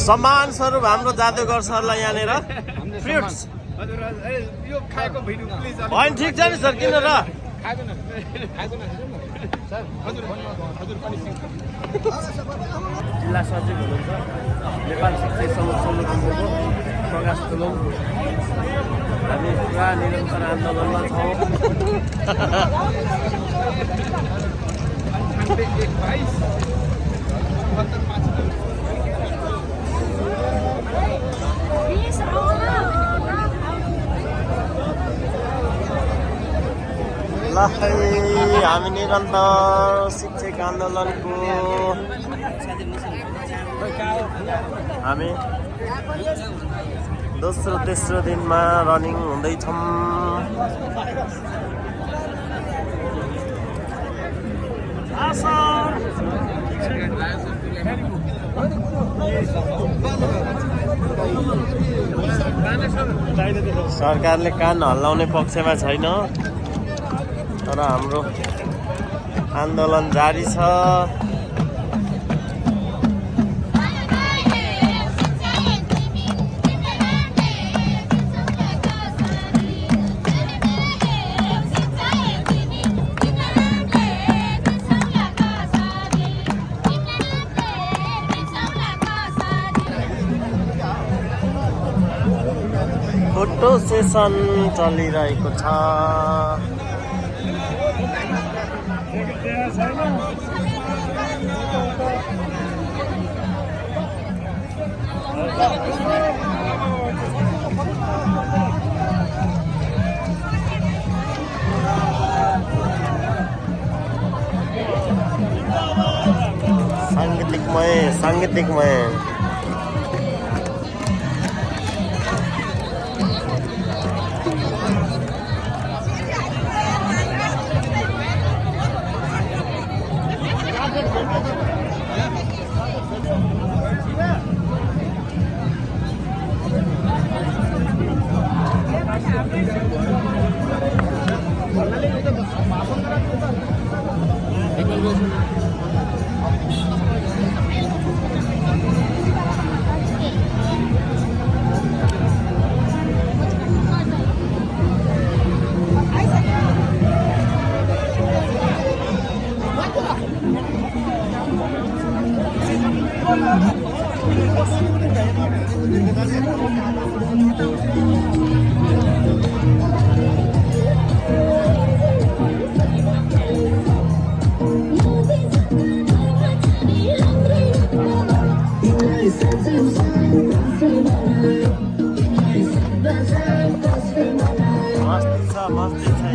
सम्मान स्वरूप हाम्रो जादुगर सरलाई यहाँनिर फ्रुट्स होइन ठिक छ नि सर किन र जिल्ला सचिव हुनुहुन्छ नेपाल शिक्षक संगठनको प्रकाश तुलुङ हामी पुरा निरन्तर आन्दोलनमा छौँ ल हामी निरन्तर शिक्षक आन्दोलनको हामी दोस्रो तेस्रो दिनमा रनिङ हुँदैछौँ सरकारले कान हल्लाउने पक्षमा छैन तर हाम्रो आन्दोलन जारी छ फोटो सेसन चलिरहेको छ सांगीतिकमय मस्ती छ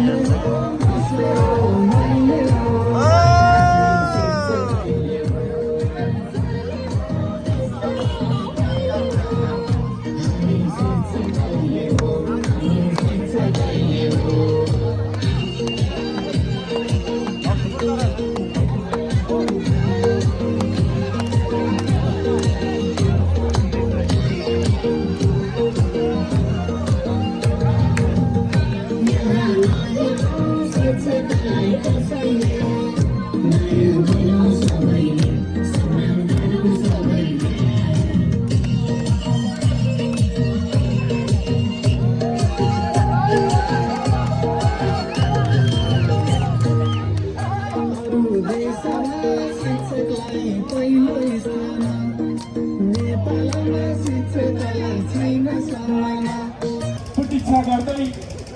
प्रतीक्षा गर्दै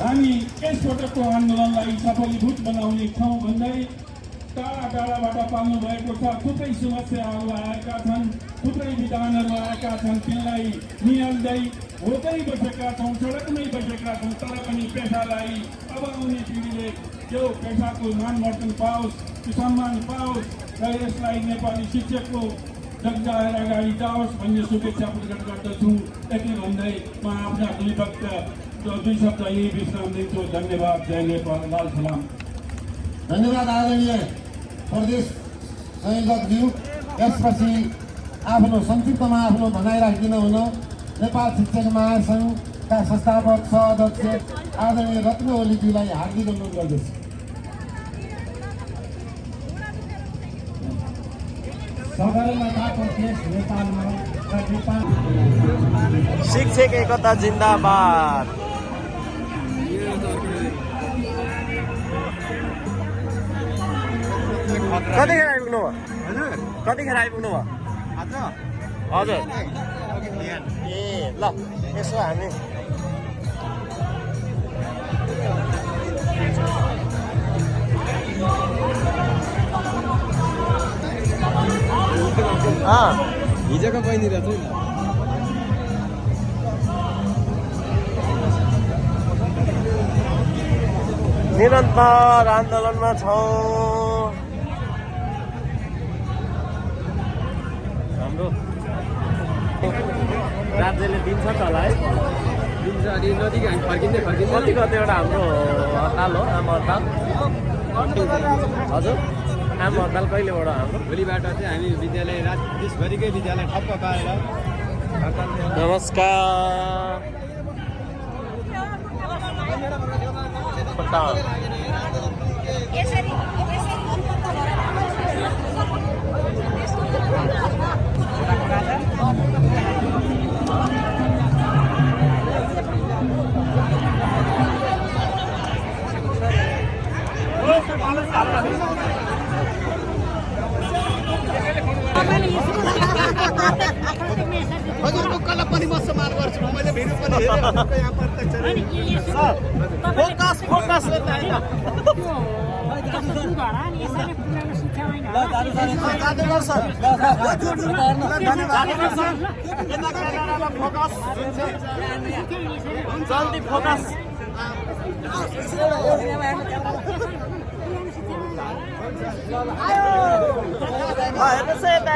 हामी यसपटकको आन्दोलनलाई सफलीभूत बनाउने छौँ भन्दै टाढा टाढाबाट पाल्नु भएको छ। थुप्रै समस्याहरू आएका छन्, थुप्रै विधानहरू आएका छन्, तिनलाई निहाल्दै भोकै बसेका छौँ, सडकमै बसेका छौँ। तर पनि पेसालाई अब आउने पिँढीले त्यो पेसाको मानवर्धन पाओस्, सम्मान पाओस् र यसलाई नेपाली शिक्षकको जगजाहेर अगाडि जाओस् भन्ने शुभेच्छा प्रकट गर्दछु। यति भन्दै म आफ्ना दुई शब्द यही विश्राम दिन्छु। धन्यवाद। जय नेपाल। लाल सलाम। धन्यवाद आदरणीय प्रदेश संयोजकज्यू। यसपछि आफ्नो संक्षिप्तमा आफ्नो भनाइ राखिदिन हुन नेपाल शिक्षक महासङ्घका संस्थापक सह-अध्यक्ष आदरणीय रत्न ओलीज्यूलाई हार्दिक अनुरोध गर्दछु। सगरमाथाको देश नेपालमा र नेपाल शिक्षक एकता जिन्दाबाद। कतिखेर आइपुग्नु भयो? कतिखेर आइपुग्नु भयो? हजुर। ए ल यसो हामी हिजोको बहिनी रहेछ नि। निरन्तर आन्दोलनमा छौँ। हाम्रो राज्यले दिन्छ त होला है, दिन्छ अनि नदीको हामी फर्किँदै कति कतिवटा हाम्रो हडताल हो, आम हडताल। हजुर, आम हडताल कहिलेबाट हाम्रो? भोलिबाट चाहिँ हामी विद्यालय रात 20भरिकै विद्यालय ठप्प पारेर नमस्कार। हजुरको कला पनि म सम्मान गर्छु। मैले भिडियो पनि हेरेँ यहाँ प्रत्यक्ष। फोकस जल्दी फोकस। हेर्नुहोस् है यता